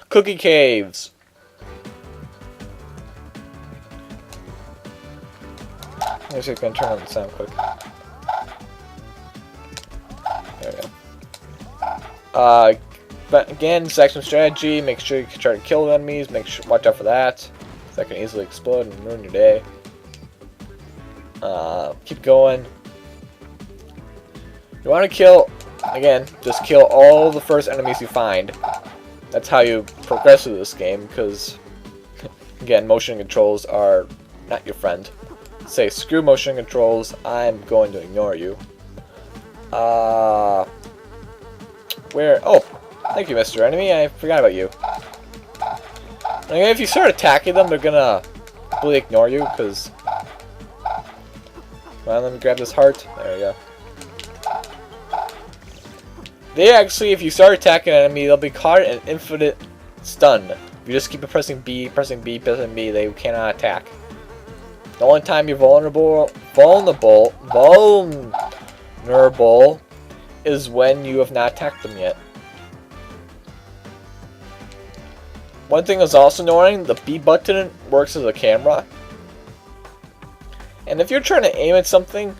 Cookie caves. I'm just gonna turn on the sound quick. There we go. But again, section strategy. Make sure you try to kill enemies. Watch out for that. That can easily explode and ruin your day. Keep going. You want to kill, again, just kill all the first enemies you find. That's how you progress through this game, because, again, motion controls are not your friend. Say, screw motion controls, I'm going to ignore you. Where? Oh, thank you, Mr. Enemy, I forgot about you. And if you start attacking them, they're gonna completely ignore you, because... Well, let me grab this heart. There we go. They actually, if you start attacking an enemy, they'll be caught in an infinite stun. If you just keep pressing B, pressing B, pressing B, they cannot attack. The only time you're vulnerable is when you have not attacked them yet. One thing that's also annoying, the B button works as a camera. And if you're trying to aim at something,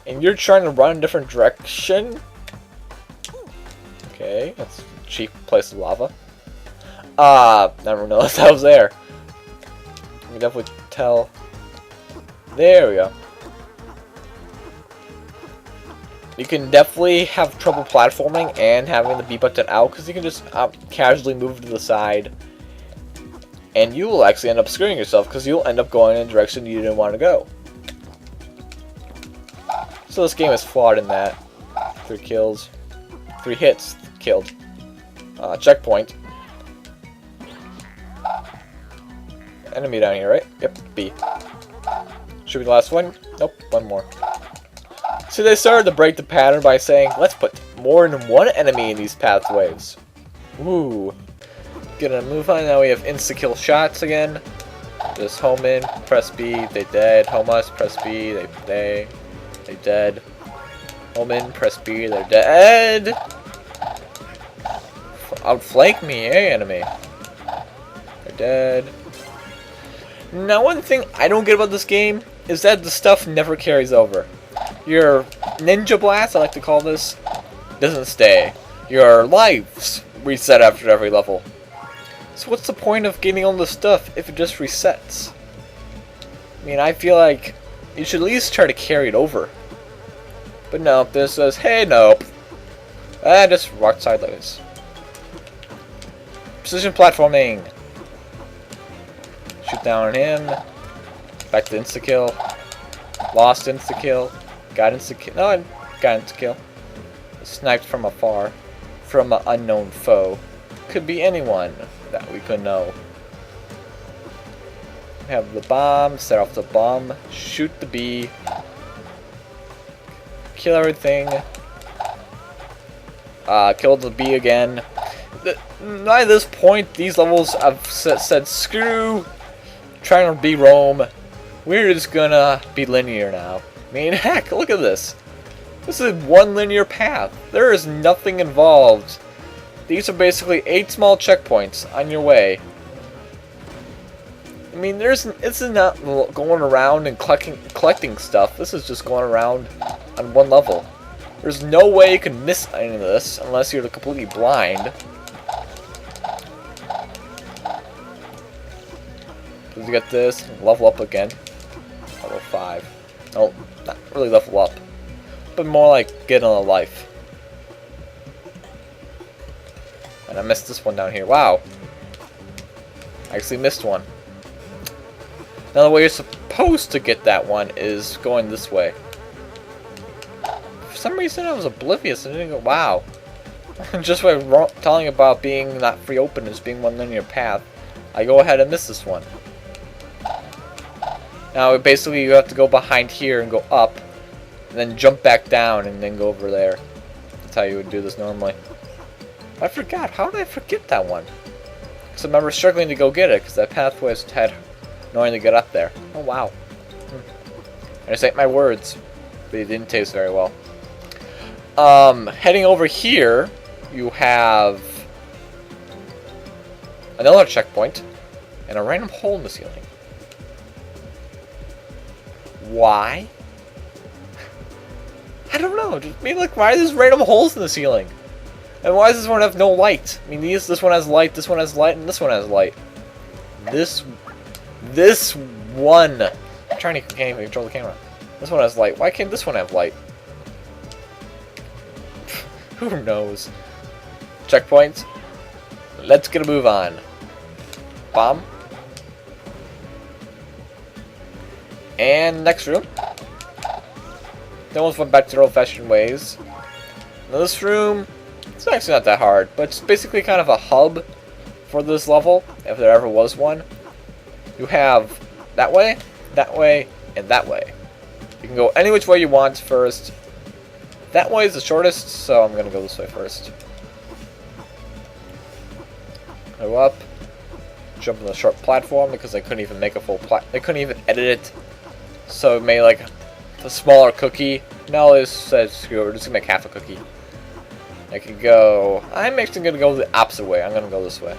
and you're trying to run in a different direction... Okay, that's a cheap place of lava. Never noticed that was there. You can definitely tell. There we go. You can definitely have trouble platforming and having the B button out, because you can just casually move to the side. And you will actually end up screwing yourself, because you'll end up going in a direction you didn't want to go. So this game is flawed in that. 3 kills. 3 hits. Killed. Checkpoint. Enemy down here, right? Yep, B. Should be the last one? Nope, one more. So they started to break the pattern by saying, let's put more than one enemy in these pathways. Ooh. Gonna move on. Now we have insta-kill shots again. Just home in, press B, they dead. Home us, press B, they dead. Home in, press B, they're dead. Outflank me, enemy. They're dead. Now, one thing I don't get about this game is that the stuff never carries over. Your Ninja Blast, I like to call this, doesn't stay. Your lives reset after every level. So what's the point of getting all this stuff if it just resets? I mean, I feel like you should at least try to carry it over. But no, this says, hey, nope. Just rock sideways. Precision platforming. Shoot down on him. Back to insta-kill. Lost insta-kill. Got insta-kill. No, I got insta-kill. Sniped from afar. From an unknown foe. Could be anyone that we could know. Have the bomb. Set off the bomb. Shoot the bee. Kill everything. Kill the bee again. By this point, these levels I've said screw trying to be Rome. We're just gonna be linear now. I mean, heck, look at this. This is one linear path. There is nothing involved. These are basically 8 small checkpoints on your way. I mean, this is not going around and collecting stuff. This is just going around on one level. There's no way you can miss any of this unless you're completely blind. You get this, level up again. Level 5. No, not really level up. But more like get on a life. And I missed this one down here. Wow. I actually missed one. Now the way you're supposed to get that one is going this way. For some reason I was oblivious and didn't go, wow. Just by telling about being not free open as being one linear path, I go ahead and miss this one. Now basically you have to go behind here and go up, and then jump back down and then go over there. That's how you would do this normally. I forgot. How did I forget that one? Because I remember struggling to go get it because that pathway had annoying to get up there. Oh wow. I just ate my words, but it didn't taste very well. Heading over here, you have another checkpoint, and a random hole in the ceiling. Why? I don't know. Just maybe like, why are there random holes in the ceiling? And why does this one have no light? I mean, this one has light, this one has light, and this one has light. This one. I'm trying to can't even control the camera. This one has light. Why can't this one have light? Who knows? Checkpoints. Let's get a move on. Bomb. And next room. They almost went back to their old-fashioned ways. Now this room, it's actually not that hard, but it's basically kind of a hub for this level, if there ever was one. You have that way, and that way. You can go any which way you want first. That way is the shortest, so I'm gonna go this way first. Go up, jump on the short platform because they couldn't even make a full they couldn't even edit it, so it made like a smaller cookie. No, it says screw it, we're just gonna make half a cookie. I could go. I'm actually gonna go the opposite way. I'm gonna go this way.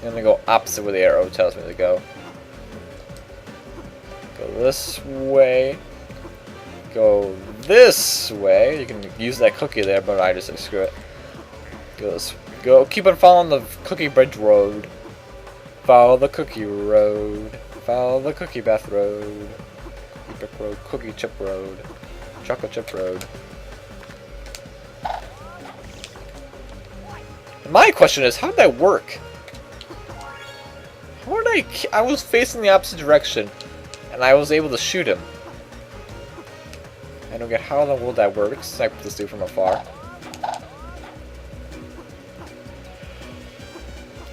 I'm gonna go opposite where the arrow tells me to go. Go this way. Go this way. You can use that cookie there, but I just say screw it. Go this. Go. Keep on following the cookie bridge road. Follow the cookie road. Follow the cookie bath road. Cookie brick road. Cookie chip road. Chocolate chip road. My question is, how did that work? How did I was facing the opposite direction, and I was able to shoot him. I don't get how in the world that works. Snipe this dude from afar.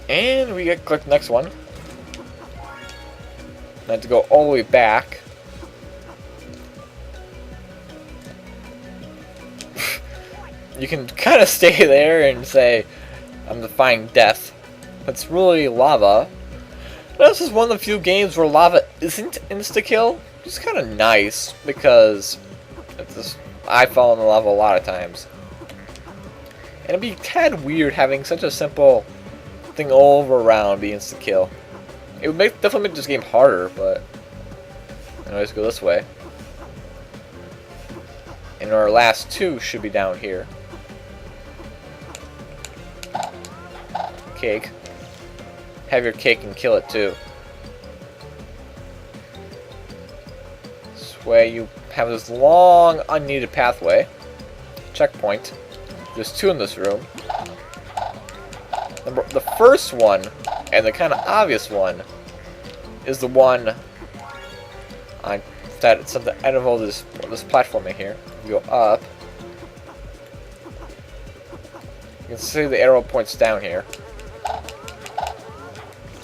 And we get click next one. I have to go all the way back. You can kind of stay there and say, I'm defying death. It's really lava. This is one of the few games where lava isn't insta-kill. It's kind of nice because I fall in the lava a lot of times. And it'd be kind of weird having such a simple thing over around be insta-kill. It would definitely make this game harder, but anyways, go this way. And our last two should be down here. Cake. Have your cake and kill it too. This way you have this long unneeded pathway. Checkpoint. There's two in this room. The first one, and the kind of obvious one, is the one on that it's at the end of all this platforming here. You go up. You can see the arrow points down here.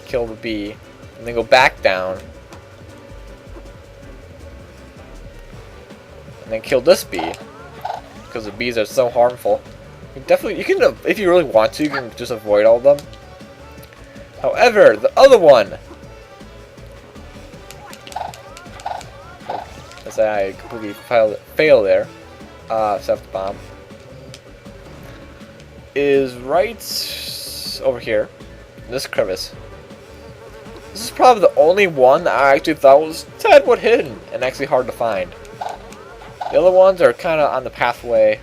Kill the bee, and then go back down, and then kill this bee because the bees are so harmful. You can if you really want to, you can just avoid all of them. However, the other one, as I completely fail there, except the bomb, is right over here, in this crevice. This is probably the only one that I actually thought was a tad bit hidden and actually hard to find. The other ones are kind of on the pathway.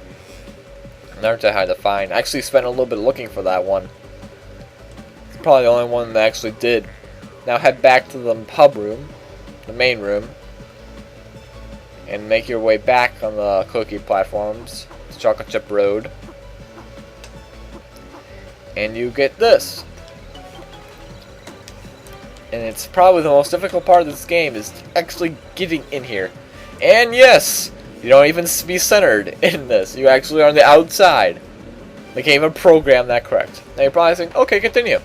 Not that hard to find. I actually spent a little bit looking for that one. It's probably the only one that I actually did. Now head back to the pub room, the main room, and make your way back on the cookie platforms, the chocolate chip road, and you get this. And it's probably the most difficult part of this game is actually getting in here. And yes, you don't even be centered in this. You actually are on the outside. They can't even program that correct. Now you're probably saying, okay, continue.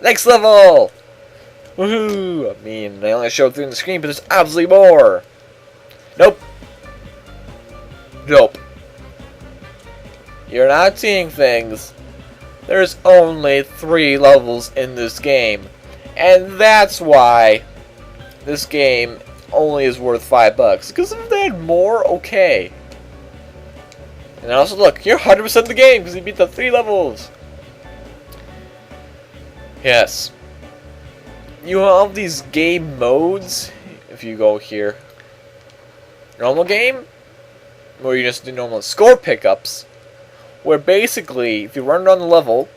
Next level! Woohoo! I mean, they only showed 3 on the screen, but there's absolutely more. Nope. Nope. You're not seeing things. There's only 3 levels in this game. And that's why this game only is worth $5. Because if they had more, okay. And also look, you're 100% the game because you beat the 3 levels. Yes. You have these game modes. If you go here, normal game, where you just do normal score pickups, where basically, if you run around the level,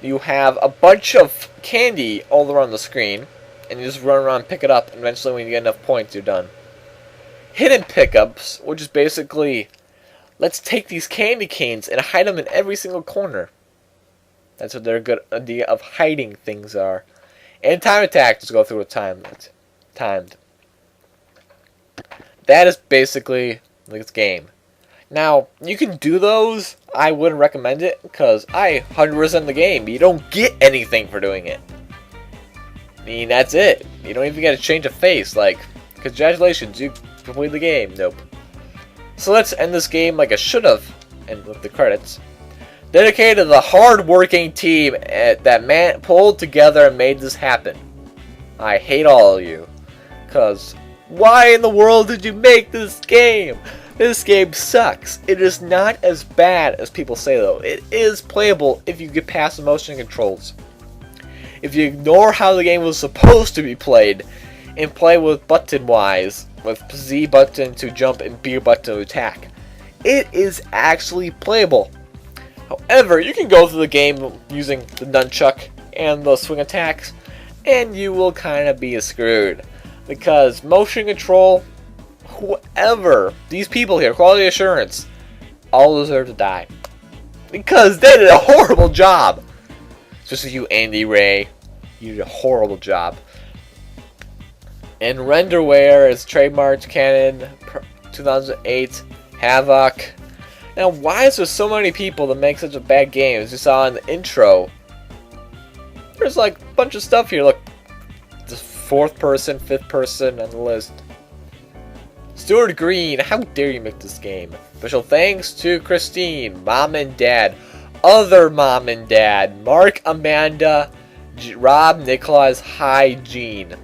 you have a bunch of candy all around the screen, and you just run around and pick it up, and eventually when you get enough points, you're done. Hidden pickups, which is basically, let's take these candy canes and hide them in every single corner. That's what their good idea of hiding things are. And time attack, just go through with timed. That is basically this game. Now, you can do those. I wouldn't recommend it, because I 100% the game. You don't get anything for doing it. I mean, that's it. You don't even get a change of face. Like, congratulations, you completed the game. Nope. So let's end this game like I should have, and with the credits. Dedicated to the hard-working team that pulled together and made this happen. I hate all of you. Because, why in the world did you make this game? This game sucks. It is not as bad as people say, though. It is playable if you get past the motion controls. If you ignore how the game was supposed to be played, and play with button-wise, with Z button to jump and B button to attack, it is actually playable. However, you can go through the game using the nunchuck and the swing attacks, and you will kind of be screwed. Because motion control, whoever, these people here, quality assurance, all deserve to die. Because they did a horrible job. Especially you, Andy Ray. You did a horrible job. And Renderware is trademarked Canon 2008 Havoc. Now, why is there so many people that make such a bad game? As you saw in the intro, there's like a bunch of stuff here. Look, the 4th person, 5th person on the list. Stuart Green, how dare you make this game? Special thanks to Christine, Mom and Dad, other Mom and Dad, Mark, Amanda, Rob, Nicholas, hi, Jean.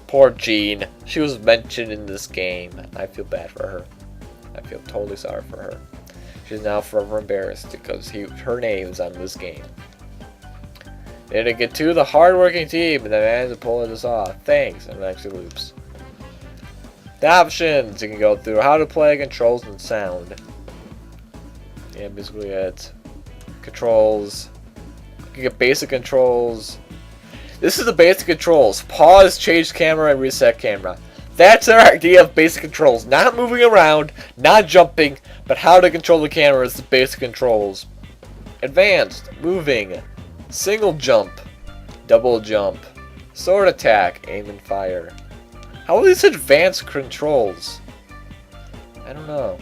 Poor Jean. She was mentioned in this game. I feel bad for her. I feel totally sorry for her. She's now forever embarrassed because her name is on this game. They didn't get to the hardworking team and the man to pull this off. Thanks. And it actually loops. The options you can go through: how to play, controls, and sound. Yeah, basically it. Controls. You can get basic controls. This is the basic controls: pause, change camera, and reset camera. That's our idea of basic controls. Not moving around, not jumping, but how to control the camera is the basic controls. Advanced, moving, single jump, double jump, sword attack, aim and fire. How are these advanced controls? I don't know.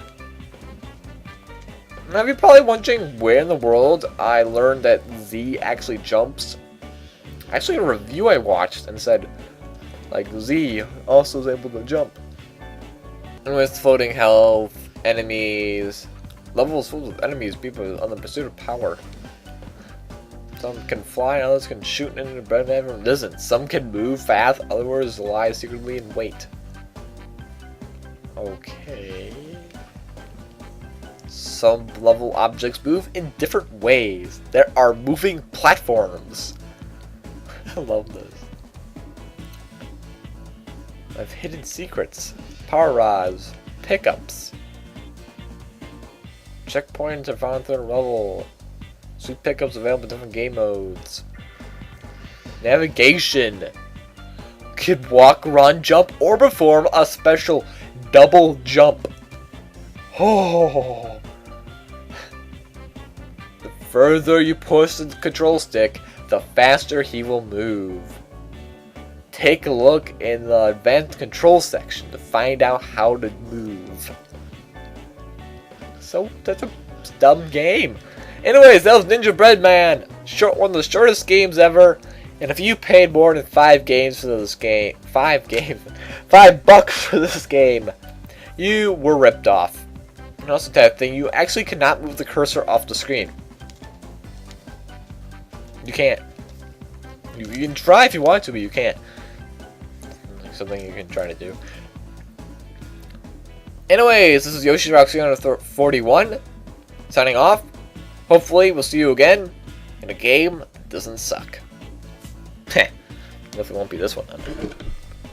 Now you're probably wondering where in the world I learned that Z actually jumps. Actually, a review I watched and said, like, Z also is able to jump. And with floating health, enemies, levels full of enemies, people on the pursuit of power. Some can fly, others can shoot into the bread, and everyone doesn't. Some can move fast, others lie secretly and wait. Okay. Some level objects move in different ways. There are moving platforms. I love this. I have hidden secrets, power rods, pickups. Checkpoints are found through the level. Sweet pickups available in different game modes. Navigation. Could walk, run, jump, or perform a special double jump. Oh. The further you push the control stick, the faster he will move. Take a look in the advanced control section to find out how to move. So that's a dumb game. Anyways, that was Ninjabread, man. One of the shortest games ever. And if you paid more than $5 for this game, $5 for this game, you were ripped off. And also that thing, you actually cannot move the cursor off the screen. You can't. You can try if you want to, but you can't. Something you can try to do. Anyways, this is Yoshi Rock 341 signing off. Hopefully, we'll see you again in a game doesn't suck. Heh. Definitely won't be this one then.